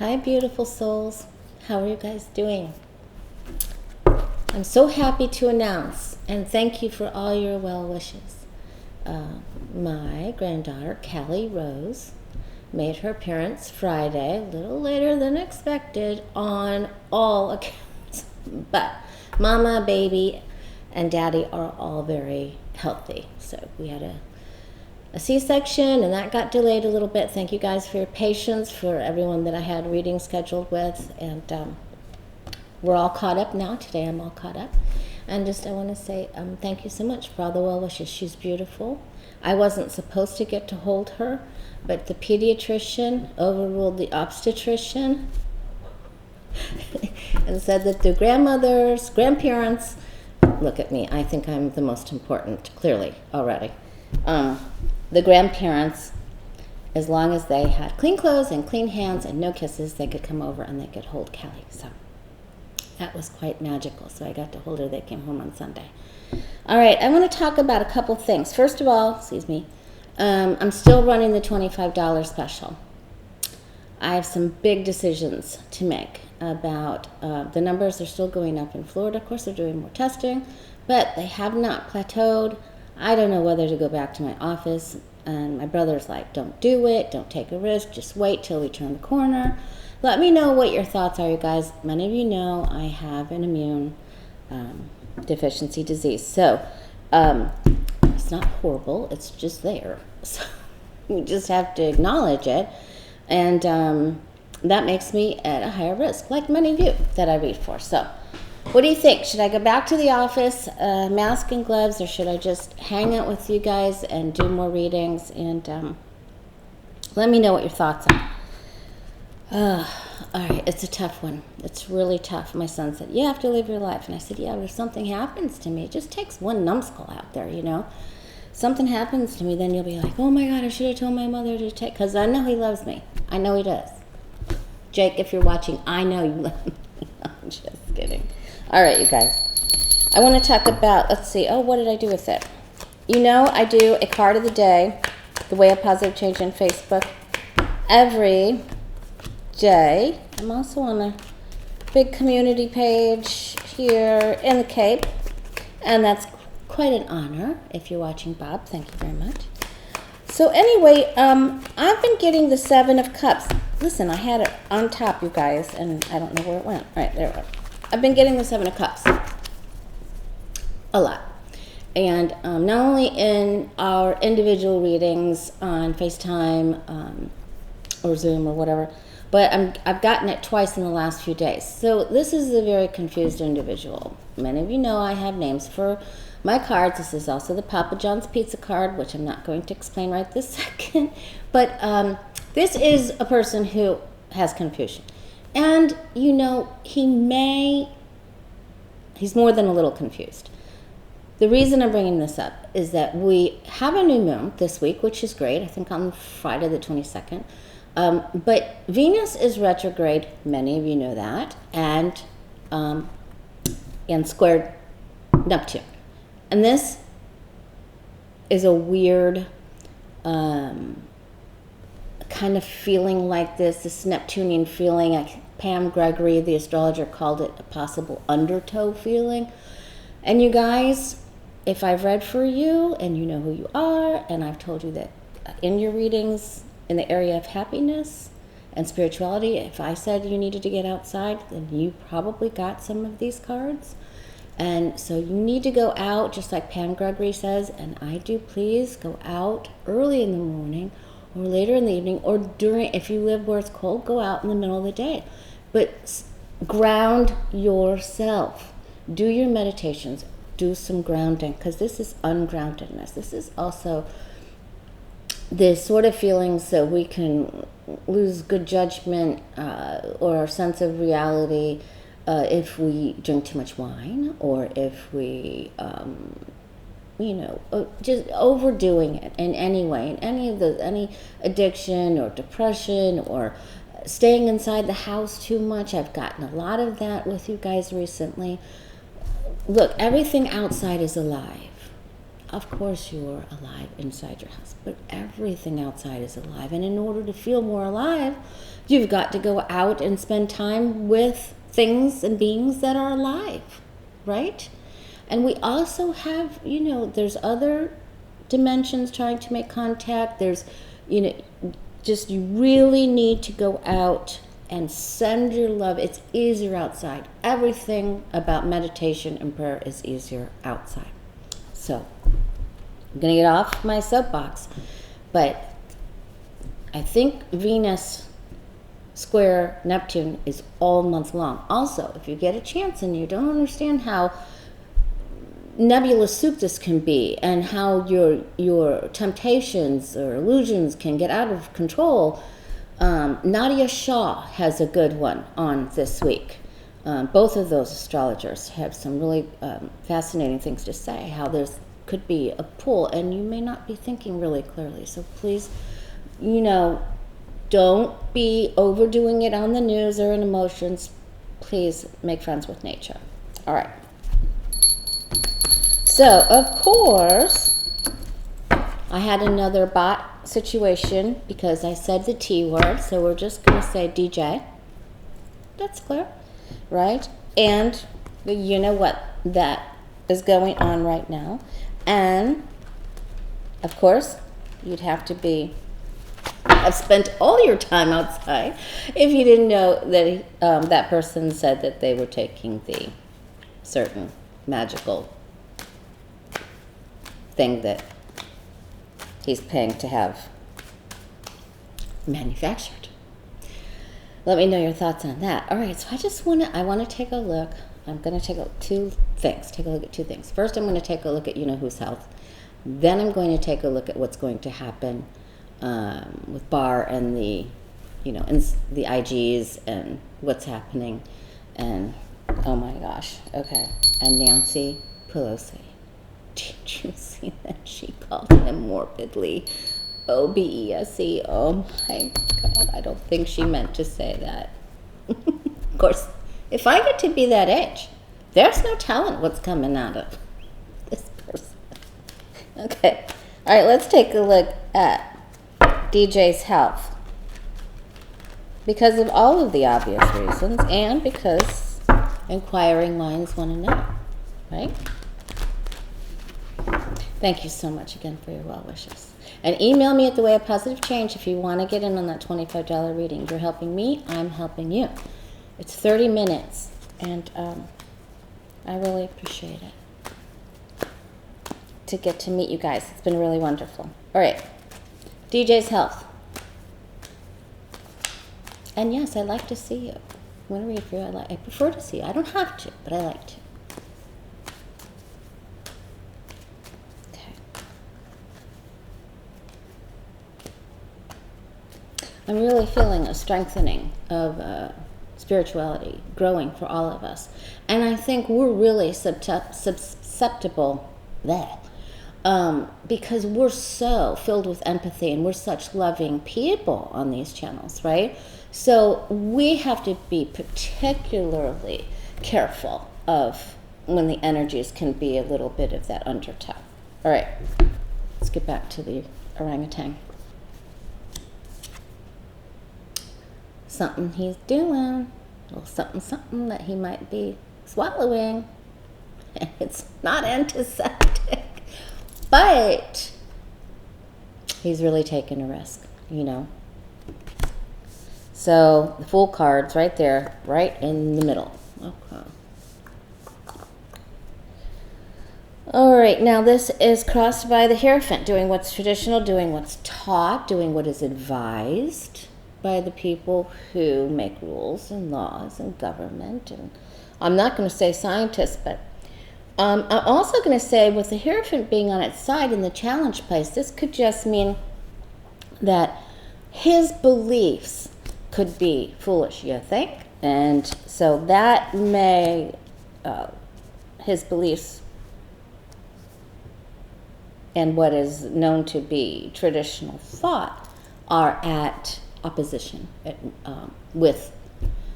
Hi, beautiful souls. How are you guys doing? I'm so happy to announce, and thank you for all your well wishes. My granddaughter, Callie Rose, made her appearance Friday, a little later than expected on all accounts. But Mama, baby, and Daddy are all very healthy. So we had a C-section, and that got delayed a little bit. Thank you guys for your patience, for everyone that I had readings scheduled with, and we're all caught up now. Today I'm all caught up, and I want to say thank you so much for all the well wishes. She's beautiful. I wasn't supposed to get to hold her, but the pediatrician overruled the obstetrician and said that the grandparents, look at me, I think I'm the most important, clearly, already. The grandparents, as long as they had clean clothes and clean hands and no kisses, they could come over and they could hold Kelly. So that was quite magical. So I got to hold her. They came home on Sunday. All right, I want to talk about a couple things. First of all, I'm still running the $25 special. I have some big decisions to make about the numbers. Are still going up in Florida. Of course, they're doing more testing, but they have not plateaued. I don't know whether to go back to my office, and my brother's like, don't do it, don't take a risk, just wait till we turn the corner. Let me know what your thoughts are, you guys. Many of you know I have an immune deficiency disease, so it's not horrible, it's just there. So we just have to acknowledge it, and that makes me at a higher risk, like many of you that I read for. So what do you think? Should I go back to the office, mask and gloves, or should I just hang out with you guys and do more readings? And let me know what your thoughts are. All right, it's a tough one. It's really tough. My son said, you have to live your life. And I said, yeah, but if something happens to me, it just takes one numbskull out there, you know. Something happens to me, then you'll be like, oh my God, I should have told my mother to take, because I know he loves me. I know he does. Jake, if you're watching, I know you love me. I'm just kidding. All right, you guys. I want to talk about, let's see, what did I do with it? You know, I do a card of the day, the Way of Positive Change on Facebook, every day. I'm also on a big community page here in the Cape, and that's quite an honor. If you're watching, Bob, thank you very much. So anyway, I've been getting the Seven of Cups. Listen, I had it on top, you guys, and I don't know where it went. All right, there it went. I've been getting the Seven of Cups a lot. And not only in our individual readings on FaceTime or Zoom or whatever, but I've gotten it twice in the last few days. So this is a very confused individual. Many of you know I have names for my cards. This is also the Papa John's Pizza card, which I'm not going to explain right this second. But this is a person who has confusion. And, you know, he's more than a little confused. The reason I'm bringing this up is that we have a new moon this week, which is great, I think on Friday the 22nd. But Venus is retrograde, many of you know that, and squared Neptune. And this is a weird kind of feeling like this Neptunian feeling. Pam Gregory, the astrologer, called it a possible undertow feeling. And you guys, if I've read for you and you know who you are, and I've told you that in your readings in the area of happiness and spirituality, if I said you needed to get outside, then you probably got some of these cards. And so you need to go out, just like Pam Gregory says, and I do, please go out early in the morning or later in the evening, or during, if you live where it's cold, go out in the middle of the day. But ground yourself. Do your meditations. Do some grounding, because this is ungroundedness. This is also the sort of feelings that we can lose good judgment or our sense of reality if we drink too much wine, or if we just overdoing it in any way, in any addiction or depression or staying inside the house too much. I've gotten a lot of that with you guys recently. Look, everything outside is alive. Of course you're alive inside your house, but everything outside is alive. And in order to feel more alive, You've got to go out and spend time with things and beings that are alive, right? And we also have, there's other dimensions trying to make contact. There's, just you really need to go out and send your love. It's easier outside. Everything about meditation and prayer is easier outside. So, I'm going to get off my soapbox, but I think Venus square Neptune is all month long. Also, if you get a chance and you don't understand how nebulous soup this can be and how your temptations or illusions can get out of control, Nadia Shah has a good one on this week. Both of those astrologers have some really fascinating things to say, how there's could be a pull and you may not be thinking really clearly. So please, don't be overdoing it on the news or in emotions. Please make friends with nature. All right. So, of course, I had another bot situation because I said the T word, so we're just going to say DJ. That's clear, right? And you know what that is going on right now. And, of course, you'd have to have spent all your time outside if you didn't know that that person said that they were taking the certain magical thing that he's paying to have manufactured. Let me know your thoughts on that. All right, so I want to take a look. I'm going to take a look at two things. First, I'm going to take a look at who's health. Then I'm going to take a look at what's going to happen with Barr and the the IGs and what's happening. And oh my gosh, okay. And Nancy Pelosi. Did you see that she called him morbidly OBESE? Oh my God, I don't think she meant to say that. Of course, if I get to be that age, there's no telling what's coming out of this person. Okay, all right, let's take a look at DJ's health. Because of all of the obvious reasons and because inquiring minds want to know, right? Thank you so much again for your well wishes. And email me at The Way of Positive Change if you want to get in on that $25 reading. You're helping me, I'm helping you. It's 30 minutes, and I really appreciate it to get to meet you guys. It's been really wonderful. All right, DJ's health. And yes, I like to see you. Whenever you feel I prefer to see you. I don't have to, but I like to. I'm really feeling a strengthening of spirituality growing for all of us. And I think we're really susceptible there because we're so filled with empathy and we're such loving people on these channels, right? So we have to be particularly careful of when the energies can be a little bit of that undertow. All right, let's get back to the orangutan. Something he's doing, a little something that he might be swallowing. And it's not antiseptic, but he's really taking a risk, So the Fool card's right there, right in the middle. Okay. All right, now this is crossed by the Hierophant, doing what's traditional, doing what's taught, doing what is advised by the people who make rules and laws and government. And I'm not going to say scientists, but I'm also going to say with the Hierophant being on its side in the challenge place, this could just mean that his beliefs could be foolish, you think? And so that may, his beliefs and what is known to be traditional thought are at opposition with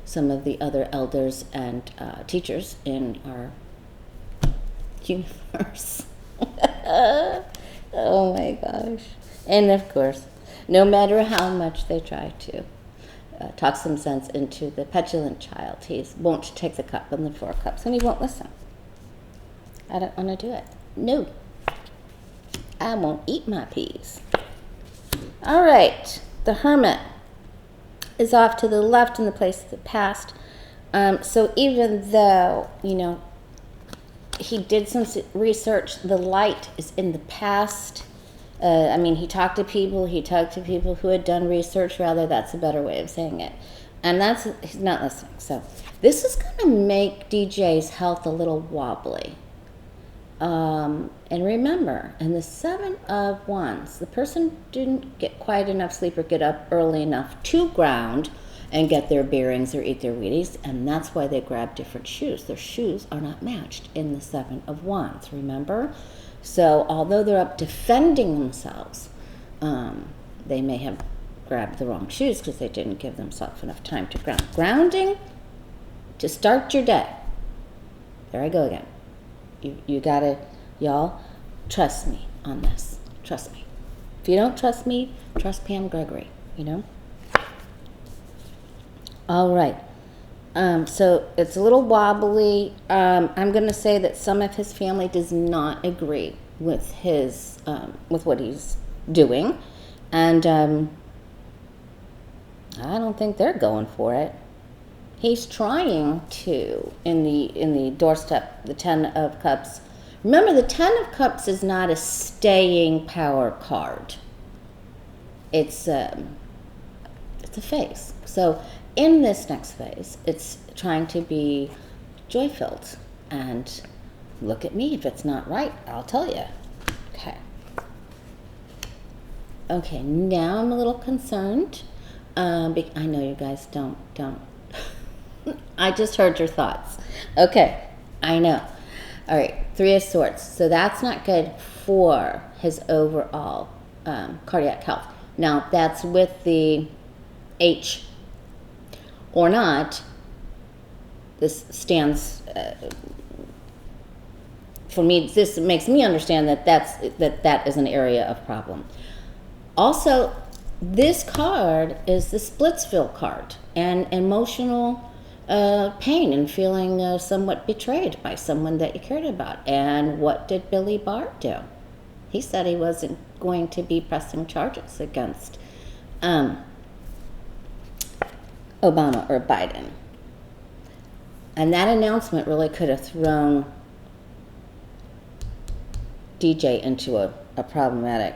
some of the other elders and teachers in our universe. Oh my gosh. And of course, no matter how much they try to talk some sense into the petulant child. He won't take the cup and the 4 cups, and he won't listen. I don't want to do it. No. I won't eat my peas. All right. The Hermit is off to the left in the place of the past. So even though, he did some research, the light is in the past. He talked to people who had done research, rather, that's a better way of saying it. And he's not listening. So this is going to make DJ's health a little wobbly. And remember, in the 7 of Wands, the person didn't get quite enough sleep or get up early enough to ground and get their bearings or eat their Wheaties, and that's why they grab different shoes. Their shoes are not matched in the 7 of Wands, remember? So although they're up defending themselves, they may have grabbed the wrong shoes because they didn't give themselves enough time to ground. Grounding to start your day. There I go again. You gotta, y'all, trust me on this. Trust me. If you don't trust me, trust Pam Gregory, All right. So it's a little wobbly. I'm going to say that some of his family does not agree with with what he's doing, and I don't think they're going for it. He's trying to in the doorstep, the 10 of Cups. Remember, the 10 of Cups is not a staying power card. It's a phase. So in this next phase, it's trying to be joy-filled. And look at me. If it's not right, I'll tell you. Okay, now I'm a little concerned. I know you guys don't. I just heard your thoughts. Okay, I know. All right, 3 of Swords. So that's not good for his overall cardiac health. Now, that's with the H or not. This stands for me. This makes me understand that is an area of problem. Also, this card is the Splitsville card, and emotional pain and feeling somewhat betrayed by someone that you cared about. And what did Billy Barr do? He said he wasn't going to be pressing charges against Obama or Biden. And that announcement really could have thrown DJ into a problematic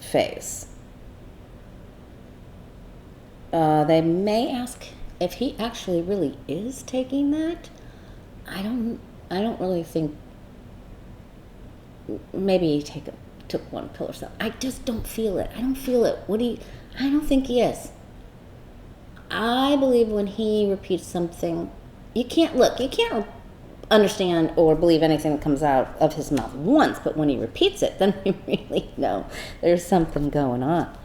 phase. They may ask if he actually really is taking that. I don't really think. Maybe he took 1 pill or something. I just don't feel it. I don't feel it. I don't think he is. I believe when he repeats something, you can't understand or believe anything that comes out of his mouth once, but when he repeats it, then you really know there's something going on.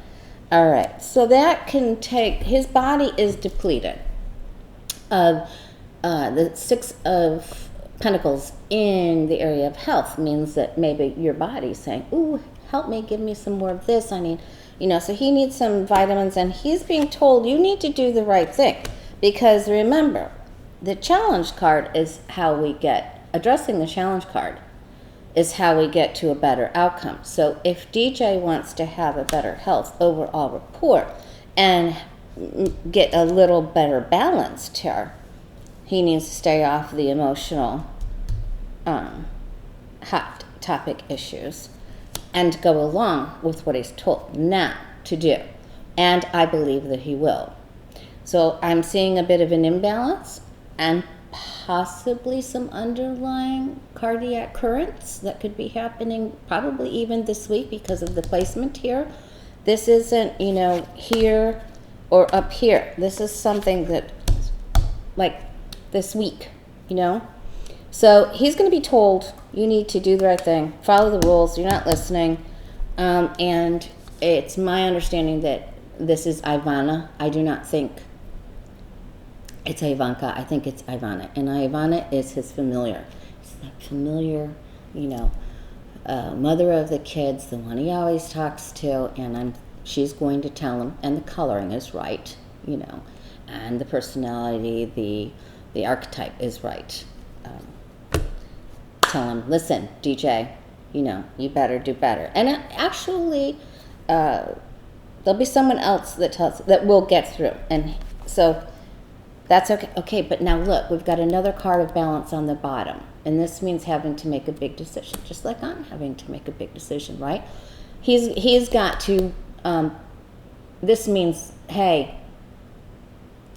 All right, so that can take, his body is depleted of the 6 of Pentacles in the area of health. Means that maybe your body's saying, ooh, help me, give me some more of this. I need, so he needs some vitamins, and he's being told you need to do the right thing. Because remember, the challenge card is how we get, addressing the challenge card is how we get to a better outcome. So if DJ wants to have a better health overall report and get a little better balanced here, he needs to stay off the emotional hot topic issues and go along with what he's told now to do. And I believe that he will. So I'm seeing a bit of an imbalance and possibly some underlying cardiac currents that could be happening probably even this week because of the placement here. This isn't, here or up here. This is something that, like, this week, So he's going to be told, you need to do the right thing, follow the rules, you're not listening. And it's my understanding that this is Ivana. I do not think it's Ivanka. I think it's Ivana. And Ivana is his familiar. It's that familiar, mother of the kids, the one he always talks to, and she's going to tell him, and the coloring is right, and the personality, the archetype is right. Tell him, listen, DJ, you better do better. And actually, there'll be someone else that will get through. And so that's okay. Okay, but now look, we've got another card of balance on the bottom. And this means having to make a big decision, just like I'm having to make a big decision, right? He's got to, this means, hey,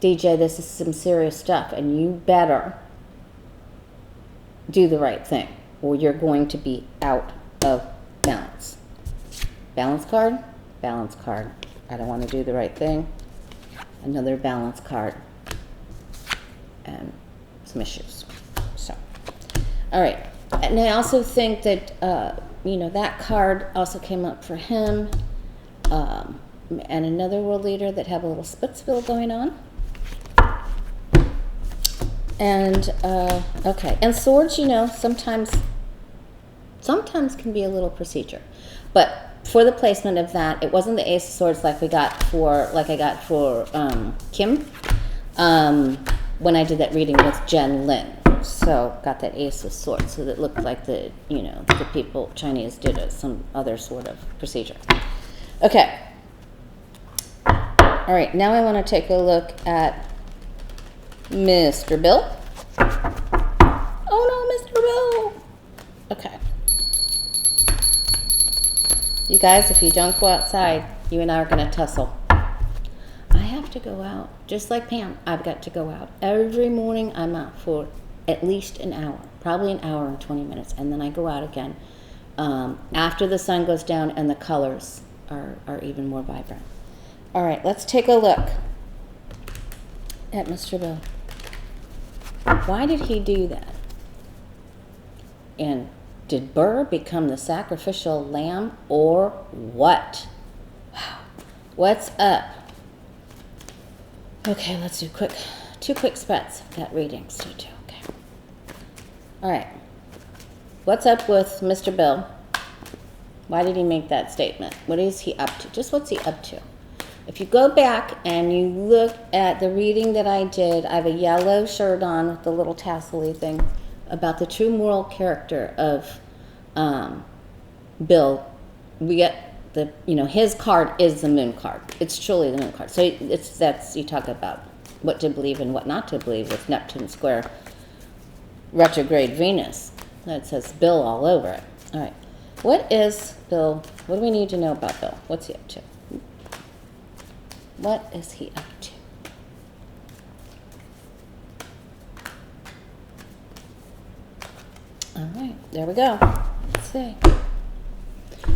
DJ, this is some serious stuff, and you better do the right thing, or you're going to be out of balance. Balance card, balance card. I don't want to do the right thing. Another balance card. And some issues. So, all right. And I also think that, that card also came up for him, and another world leader that have a little Splitsville going on. And, okay. And swords, sometimes can be a little procedure. But for the placement of that, it wasn't the Ace of Swords like I got for Kim, when I did that reading with Jen Lin. So got that Ace of Swords, so that looked like the people, Chinese, did some other sort of procedure. Okay. All right, now I want to take a look at Mr. Bill. Oh no, Mr. Bill. Okay. You guys, if you don't go outside, you and I are going to tussle. I have to go out. Just like Pam, I've got to go out. Every morning I'm out for at least an hour, probably an hour and 20 minutes, and then I go out again after the sun goes down and the colors are even more vibrant. All right, let's take a look at Mr. Bill. Why did he do that? And did Burr become the sacrificial lamb or what? Wow. What's up? Okay, let's do two quick spots of that reading. So okay. All right. What's up with Mr. Bill? Why did he make that statement? What is he up to? Just what's he up to? If you go back and you look at the reading that I did, I have a yellow shirt on with the little tassel-y thing about the true moral character of Bill. We get his card is the moon card. It's truly the moon card. So you talk about what to believe and what not to believe with Neptune square retrograde Venus. That says Bill all over it. All right. What is Bill? What do we need to know about Bill? What's he up to? What is he up to? All right, there we go. Let's see.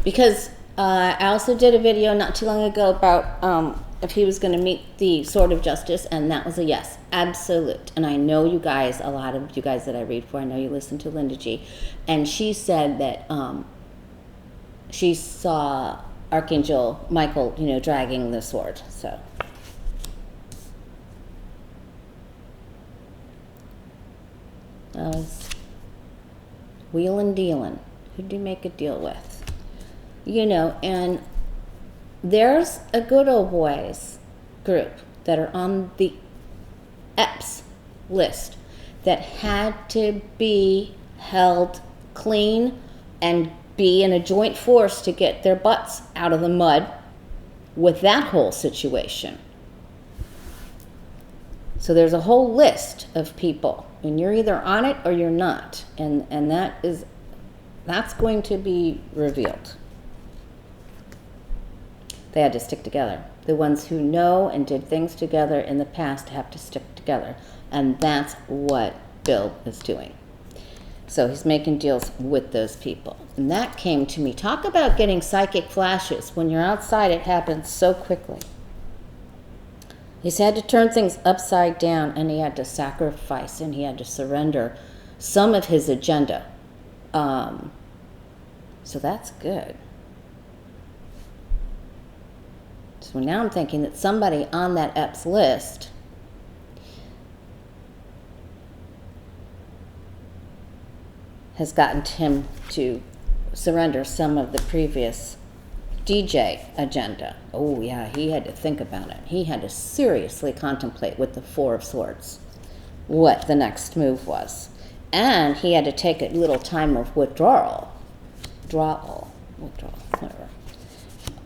Because I also did a video not too long ago about if he was going to meet the Sword of Justice, and that was a yes, absolute. And I know you guys, a lot of you guys that I read for, I know you listen to Linda G, and she said that she saw Archangel Michael, dragging the sword. So, wheeling dealing. Who do you make a deal with? And there's a good old boys group that are on the EPS list that had to be held clean and be in a joint force to get their butts out of the mud with that whole situation. So there's a whole list of people, and you're either on it or you're not, and that's going to be revealed. They had to stick together. The ones who know and did things together in the past have to stick together, and that's what Bill is doing. So he's making deals with those people. And that came to me. Talk about getting psychic flashes. When you're outside, it happens so quickly. He's had to turn things upside down, and he had to sacrifice, and he had to surrender some of his agenda. So that's good. So now I'm thinking that somebody on that EPS list has gotten him to surrender some of the previous DJ agenda. Oh yeah, he had to think about it. He had to seriously contemplate with the Four of Swords what the next move was. And he had to take a little time of withdrawal, whatever.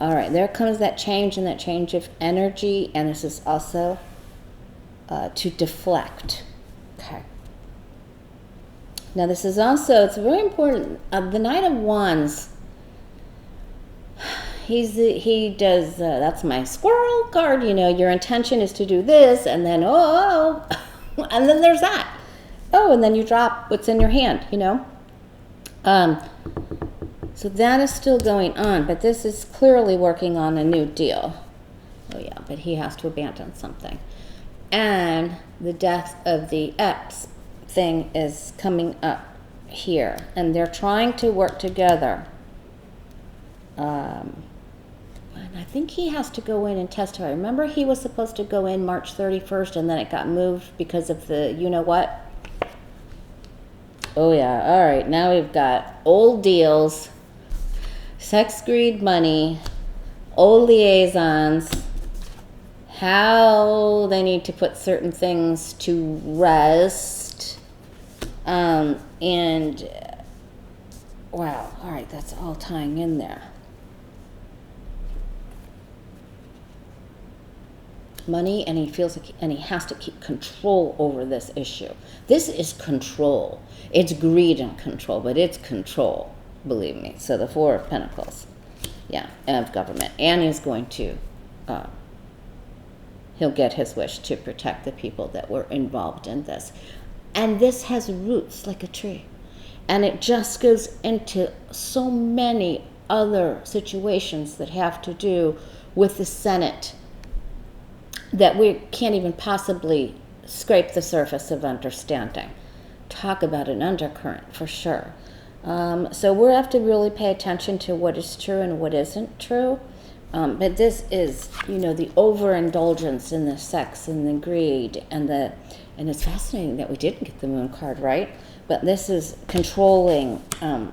All right, there comes that change and that change of energy, and this is also to deflect. Okay. Now this is also, it's very important. The Knight of Wands, he does, that's my squirrel card, you know, your intention is to do this, and then, and then there's that. Oh, and then you drop what's in your hand, you know. So that is still going on, but this is clearly working on a new deal. Oh yeah, but he has to abandon something. And the death of the ex thing is coming up here, and they're trying to work together. And I think he has to go in and testify. Remember, he was supposed to go in March 31st, and then it got moved because of the you-know-what? Oh, yeah. All right. Now we've got old deals, sex, greed, money, old liaisons, how they need to put certain things to rest. And, wow. All right. That's all tying in there. Money, and he feels like, and he has to keep control over this issue. This is control. It's greed and control, but it's control, believe me. So the Four of Pentacles, yeah, of government, and he's going to, he'll get his wish to protect the people that were involved in this. And this has roots like a tree, and it just goes into so many other situations that have to do with the Senate that we can't even possibly scrape the surface of understanding. Talk about an undercurrent, for sure. So we have to really pay attention to what is true and what isn't true. But this is, you know, the overindulgence in the sex and the greed and it's fascinating that we didn't get the Moon card, right? But this is controlling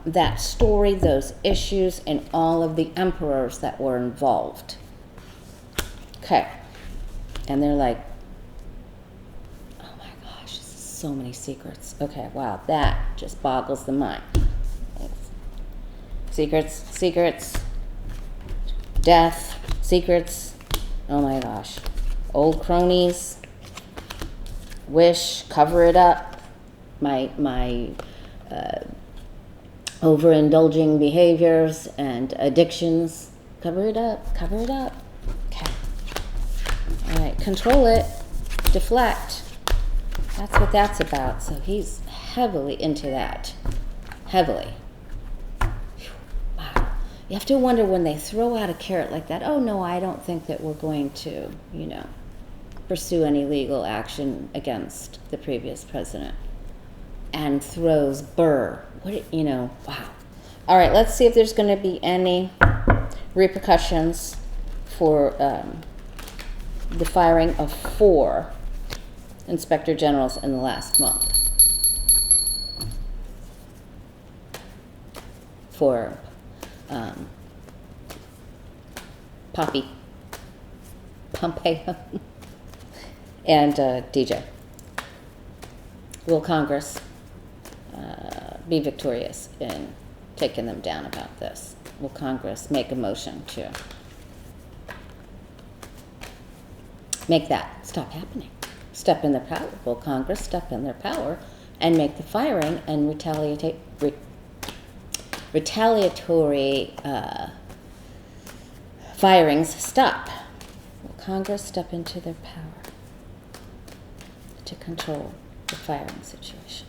that story, those issues, and all of the emperors that were involved. Okay. And they're like, oh my gosh, so many secrets. Okay, wow, that just boggles the mind. Secrets, death, secrets, oh my gosh. Old cronies, wish, cover it up. My overindulging behaviors and addictions, cover it up. Okay. All right, control it, deflect. That's what that's about. So he's heavily into that. Heavily. Wow. You have to wonder when they throw out a carrot like that, oh no, I don't think that we're going to, you know, pursue any legal action against the previous president. And throws burr. What, you know, wow. All right, let's see if there's going to be any repercussions for the firing of 4 inspector generals in the last month for Pompeo and DJ. Will Congress be victorious in taking them down about this? Will Congress make a motion to make that stop happening? Step in their power. Will Congress step in their power and make the firing and retaliatory firings stop? Will Congress step into their power to control the firing situation?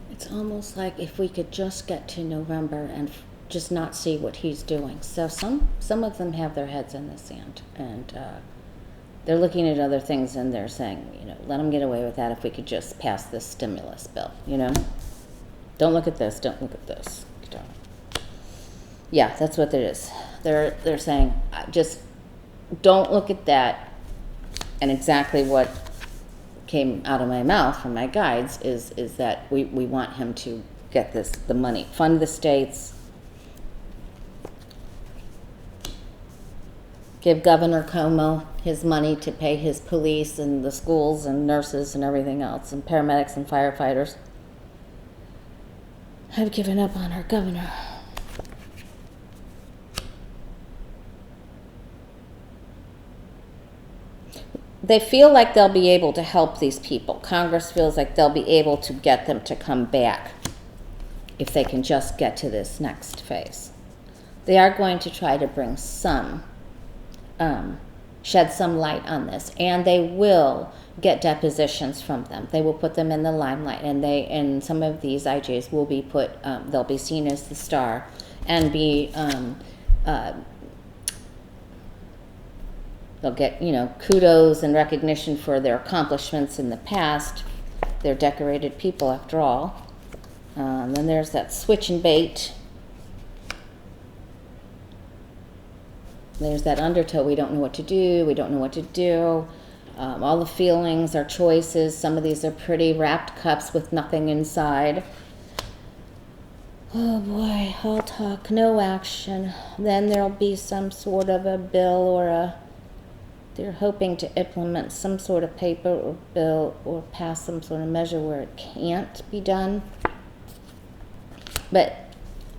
It's almost like if we could just get to November and just not see what he's doing. So some of them have their heads in the sand, and they're looking at other things and they're saying, you know, let them get away with that if we could just pass this stimulus bill, you know? Don't look at this, don't look at this. Yeah, that's what it is. They're saying, just don't look at that, and exactly what came out of my mouth from my guides is that we want him to get the money, fund the states, give Governor Cuomo his money to pay his police and the schools and nurses and everything else, and paramedics and firefighters. I've given up on our governor. They feel like they'll be able to help these people. Congress feels like they'll be able to get them to come back if they can just get to this next phase. They are going to try to bring some, shed some light on this, and they will get depositions from them. They will put them in the limelight, and some of these IJs will be put, they'll be seen as the star and be, they'll get, kudos and recognition for their accomplishments in the past. They're decorated people, after all. Then there's that switch and bait. There's that undertow. We don't know what to do. We don't know what to do. All the feelings are choices. Some of these are pretty wrapped cups with nothing inside. Oh boy, all talk, no action. Then there'll be some sort of a bill or they're hoping to implement some sort of paper or bill or pass some sort of measure where it can't be done. But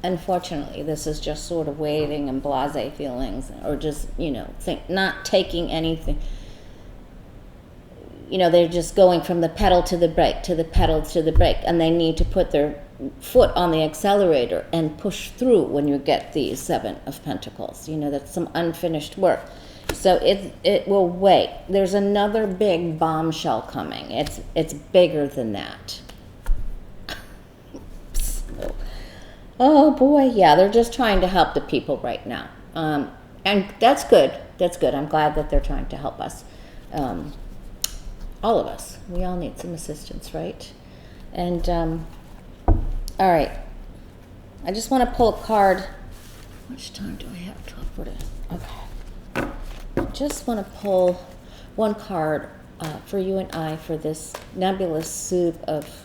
unfortunately, this is just sort of waving and blasé feelings, or just, not taking anything. They're just going from the pedal to the brake, to the pedal to the brake, and they need to put their foot on the accelerator and push through when you get the Seven of Pentacles. That's some unfinished work. So it will wait. There's another big bombshell coming. It's bigger than that. Oh boy, yeah, they're just trying to help the people right now. And that's good. That's good. I'm glad that they're trying to help us. All of us. We all need some assistance, right? And, all right. I just want to pull a card. How much time do I have to put it? Okay. Just want to pull one card for you and I for this nebulous soup of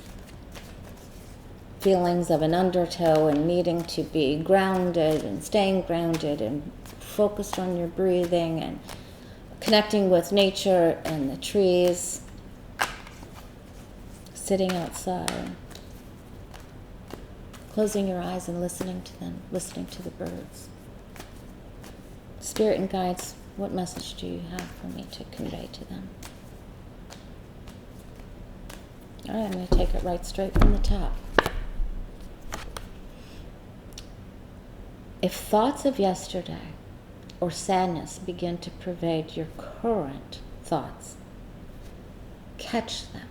feelings of an undertow and needing to be grounded and staying grounded and focused on your breathing and connecting with nature and the trees, sitting outside, closing your eyes and listening to them, listening to the birds. Spirit and guides, what message do you have for me to convey to them? All right, I'm going to take it right straight from the top. If thoughts of yesterday or sadness begin to pervade your current thoughts, catch them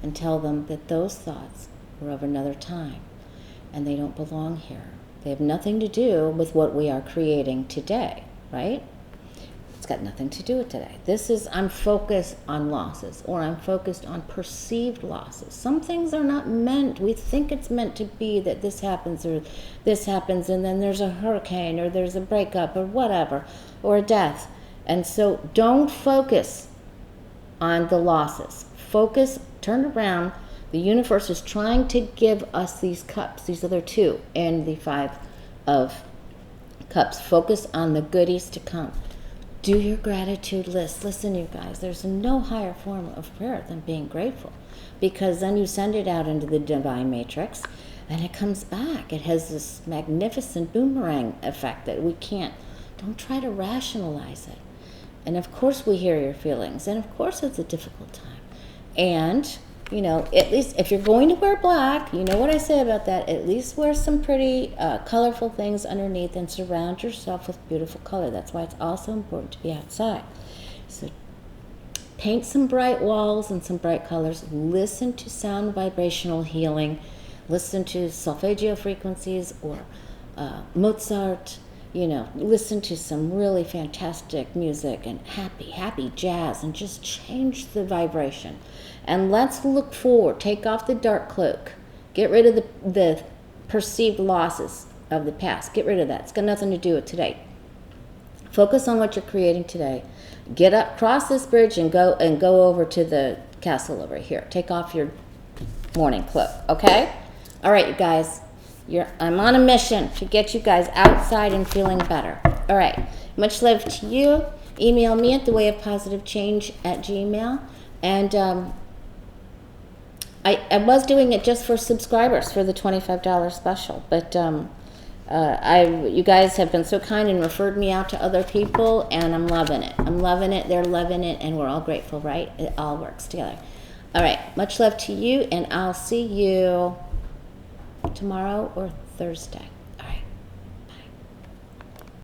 and tell them that those thoughts were of another time and they don't belong here. They have nothing to do with what we are creating today, right? It's got nothing to do with today. I'm focused on losses, or I'm focused on perceived losses. Some things are not meant, we think it's meant to be that this happens or this happens, and then there's a hurricane or there's a breakup or whatever, or a death. And so don't focus on the losses. Focus, turn around. The universe is trying to give us these cups, these other two, and the Five of Cups. Focus on the goodies to come. Do your gratitude list. Listen, you guys, there's no higher form of prayer than being grateful, because then you send it out into the divine matrix and it comes back. It has this magnificent boomerang effect that don't try to rationalize it. And of course we hear your feelings, and of course it's a difficult time. And, at least if you're going to wear black, you know what I say about that, at least wear some pretty colorful things underneath and surround yourself with beautiful color. That's why it's also important to be outside. So paint some bright walls and some bright colors. Listen to sound vibrational healing. Listen to solfeggio frequencies or Mozart. Listen to some really fantastic music and happy jazz, and just change the vibration. And let's look forward. Take off the dark cloak. Get rid of the perceived losses of the past. Get rid of that. It's got nothing to do with today. Focus on what you're creating today. Get up, cross this bridge, and go over to the castle over here. Take off your morning cloak, okay? All right, you guys. I'm on a mission to get you guys outside and feeling better. All right. Much love to you. Email me at thewayofpositivechange@gmail. And I was doing it just for subscribers for the $25 special, but you guys have been so kind and referred me out to other people, and I'm loving it. I'm loving it. They're loving it, and we're all grateful, right? It all works together. All right. Much love to you, and I'll see you tomorrow or Thursday.